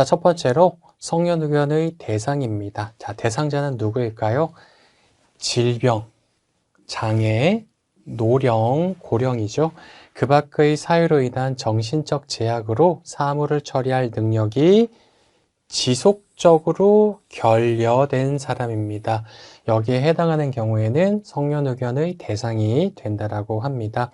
자, 첫 번째로 성년후견의 대상입니다. 자, 대상자는 누구일까요? 질병, 장애, 노령, 고령이죠. 그 밖의 사유로 인한 정신적 제약으로 사무를 처리할 능력이 지속적으로 결여된 사람입니다. 여기에 해당하는 경우에는 성년후견의 대상이 된다라고 합니다.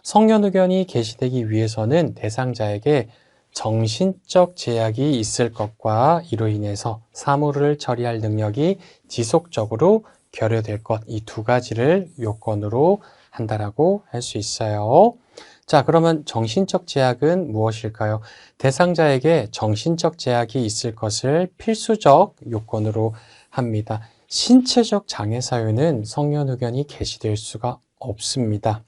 성년후견이 개시되기 위해서는 대상자에게 정신적 제약이 있을 것과 이로 인해서 사무를 처리할 능력이 지속적으로 결여될 것, 이 두 가지를 요건으로 한다라고 할 수 있어요. 자, 그러면 정신적 제약은 무엇일까요? 대상자에게 정신적 제약이 있을 것을 필수적 요건으로 합니다. 신체적 장애 사유는 성년후견이 개시될 수가 없습니다.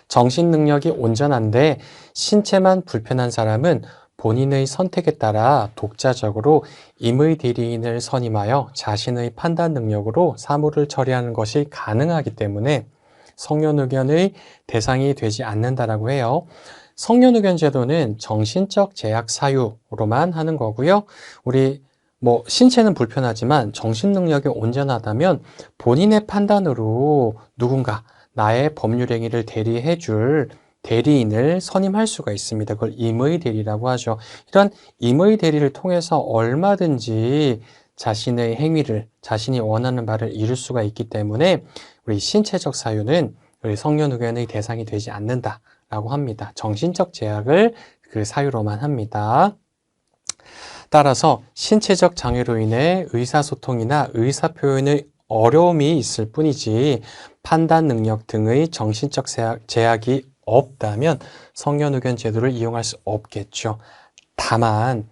정신 능력이 온전한데 신체만 불편한 사람은 본인의 선택에 따라 독자적으로 임의 대리인을 선임하여 자신의 판단 능력으로 사무를 처리하는 것이 가능하기 때문에 성년후견의 대상이 되지 않는다라고 해요. 성년후견 제도는 정신적 제약 사유로만 하는 거고요. 우리 신체는 불편하지만 정신 능력이 온전하다면 본인의 판단으로 누군가 나의 법률 행위를 대리해 줄 대리인을 선임할 수가 있습니다. 그걸 임의 대리라고 하죠. 이런 임의 대리를 통해서 얼마든지 자신의 행위를, 자신이 원하는 바를 이룰 수가 있기 때문에 우리 신체적 사유는 우리 성년후견의 대상이 되지 않는다라고 합니다. 정신적 제약을 그 사유로만 합니다. 따라서 신체적 장애로 인해 의사소통이나 의사표현의 어려움이 있을 뿐이지 판단 능력 등의 정신적 제약이 없다면 성년후견 제도를 이용할 수 없겠죠. 다만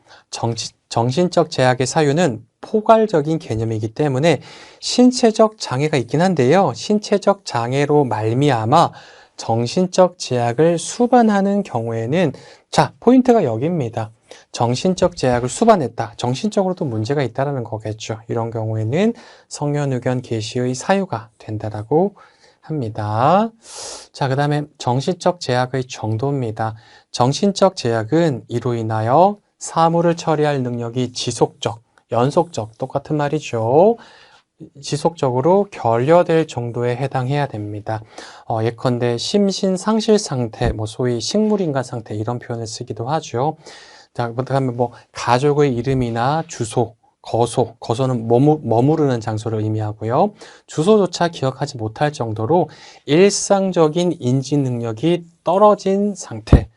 정신적 제약의 사유는 포괄적인 개념이기 때문에 신체적 장애가 있긴 한데요. 신체적 장애로 말미암아 정신적 제약을 수반하는 경우에는 자, 포인트가 여기입니다. 정신적 제약을 수반했다. 정신적으로도 문제가 있다는 거겠죠. 이런 경우에는 성년후견 개시의 사유가 된다라고 합니다. 자, 그 다음에 정신적 제약의 정도입니다. 정신적 제약은 이로 인하여 사무를 처리할 능력이 지속적, 연속적, 똑같은 말이죠. 지속적으로 결여될 정도에 해당해야 됩니다. 예컨대 심신상실 상태, 소위 식물인간 상태 이런 표현을 쓰기도 하죠. 자, 그다음에 가족의 이름이나 주소, 거소는 머무르는 장소를 의미하고요. 주소조차 기억하지 못할 정도로 일상적인 인지 능력이 떨어진 상태,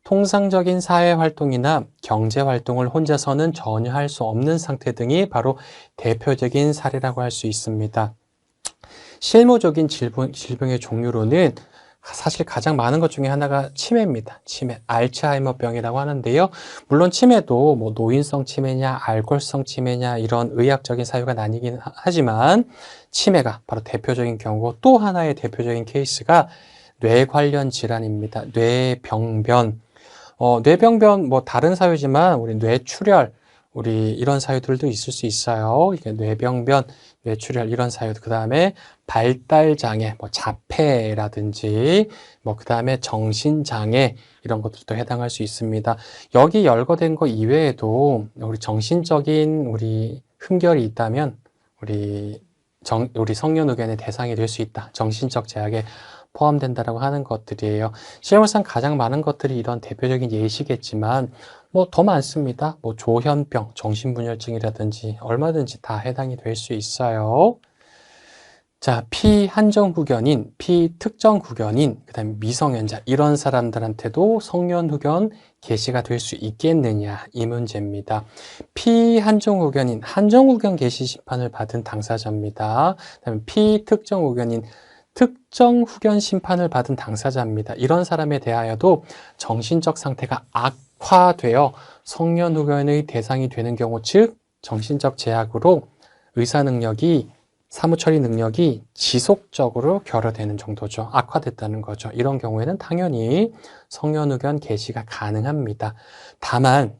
통상적인 사회활동이나 경제활동을 혼자서는 전혀 할 수 없는 상태 등이 바로 대표적인 사례라고 할 수 있습니다. 실무적인 질병의 종류로는 사실 가장 많은 것 중에 하나가 치매입니다. 치매, 알츠하이머병이라고 하는데요. 물론 치매도 노인성 치매냐, 알코올성 치매냐 이런 의학적인 사유가 나뉘긴 하지만 치매가 바로 대표적인 경우고 또 하나의 대표적인 케이스가 뇌 관련 질환입니다. 뇌병변. 뇌병변 다른 사유지만 우리 뇌출혈, 우리 이런 사유들도 있을 수 있어요. 이게 뇌병변, 뇌출혈 이런 사유. 그 다음에 발달장애, 자폐라든지, 그 다음에 정신장애 이런 것들도 해당할 수 있습니다. 여기 열거된 거 이외에도 우리 정신적인 우리 흠결이 있다면 우리 성년후견의 대상이 될 수 있다. 정신적 제약에 포함된다라고 하는 것들이에요. 실무상 가장 많은 것들이 이런 대표적인 예시겠지만 더 많습니다. 조현병, 정신분열증이라든지 얼마든지 다 해당이 될 수 있어요. 자, 피한정후견인, 피특정후견인, 그 다음에 미성년자 이런 사람들한테도 성년후견 개시가 될 수 있겠느냐 이 문제입니다. 피한정후견인, 한정후견 개시 심판을 받은 당사자입니다. 그 다음에 피특정후견인, 특정 후견 심판을 받은 당사자입니다. 이런 사람에 대하여도 정신적 상태가 악화되어 성년후견의 대상이 되는 경우, 즉 정신적 제약으로 의사능력이, 사무처리 능력이 지속적으로 결여되는 정도죠. 악화됐다는 거죠. 이런 경우에는 당연히 성년후견 개시가 가능합니다. 다만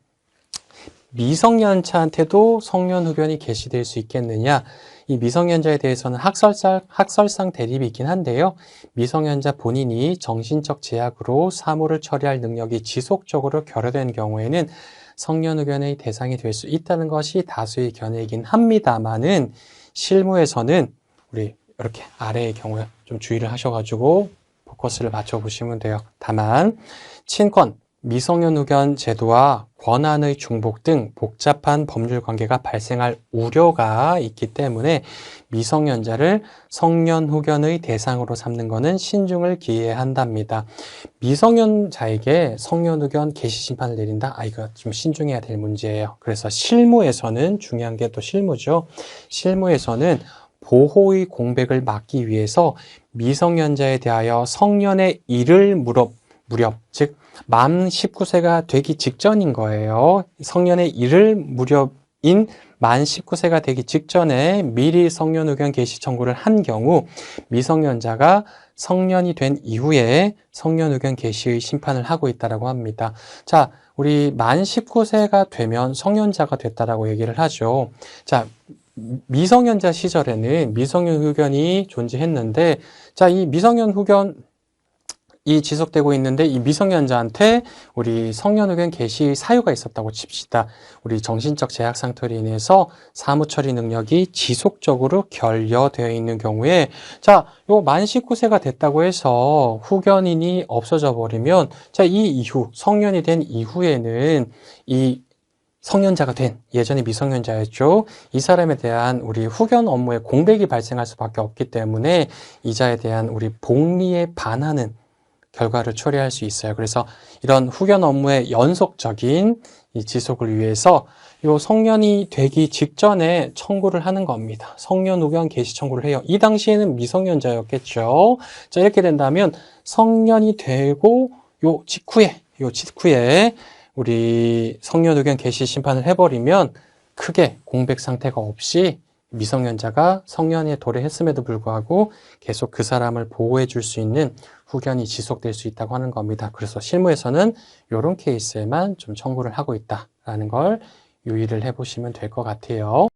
미성년자한테도 성년후견이 개시될 수 있겠느냐? 이 미성년자에 대해서는 학설상 대립이 있긴 한데요. 미성년자 본인이 정신적 제약으로 사무를 처리할 능력이 지속적으로 결여된 경우에는 성년 의견의 대상이 될 수 있다는 것이 다수의 견해이긴 합니다만은 실무에서는 우리 이렇게 아래의 경우에 좀 주의를 하셔가지고 포커스를 맞춰보시면 돼요. 다만 친권, 미성년 의견 제도와 권한의 중복 등 복잡한 법률 관계가 발생할 우려가 있기 때문에 미성년자를 성년 후견의 대상으로 삼는 것은 신중을 기해야 한답니다. 미성년자에게 성년 후견 개시 심판을 내린다? 이거 좀 신중해야 될 문제예요. 그래서 실무에서는 중요한 게 또 실무죠. 실무에서는 보호의 공백을 막기 위해서 미성년자에 대하여 성년의 이를 무렵, 즉 만 19세가 되기 직전인 거예요. 성년의 이를 무렵인 만 19세가 되기 직전에 미리 성년 의견 개시 청구를 한 경우 미성년자가 성년이 된 이후에 성년 의견 개시의 심판을 하고 있다고 합니다. 자, 우리 만 19세가 되면 성년자가 됐다라고 얘기를 하죠. 자, 미성년자 시절에는 미성년 후견이 존재했는데, 자, 이 미성년 후견이 지속되고 있는데 이 미성년자한테 우리 성년 의견 개시 사유가 있었다고 칩시다. 우리 정신적 제약 상태로 인해서 사무 처리 능력이 지속적으로 결여되어 있는 경우에, 자, 요 만 19세가 됐다고 해서 후견인이 없어져 버리면, 자, 이 이후 성년이 된 이후에는 이 성년자가 된, 예전에 미성년자였죠. 이 사람에 대한 우리 후견 업무에 공백이 발생할 수밖에 없기 때문에 이자에 대한 우리 복리에 반하는 결과를 초래할 수 있어요. 그래서 이런 후견 업무의 연속적인 이 지속을 위해서 요 성년이 되기 직전에 청구를 하는 겁니다. 성년 후견 개시 청구를 해요. 이 당시에는 미성년자였겠죠. 자, 이렇게 된다면 성년이 되고 요 직후에 우리 성년 의견 개시 심판을 해버리면 크게 공백 상태가 없이 미성년자가 성년에 도래했음에도 불구하고 계속 그 사람을 보호해 줄 수 있는 후견이 지속될 수 있다고 하는 겁니다. 그래서 실무에서는 이런 케이스에만 좀 청구를 하고 있다라는 걸 유의를 해보시면 될 것 같아요.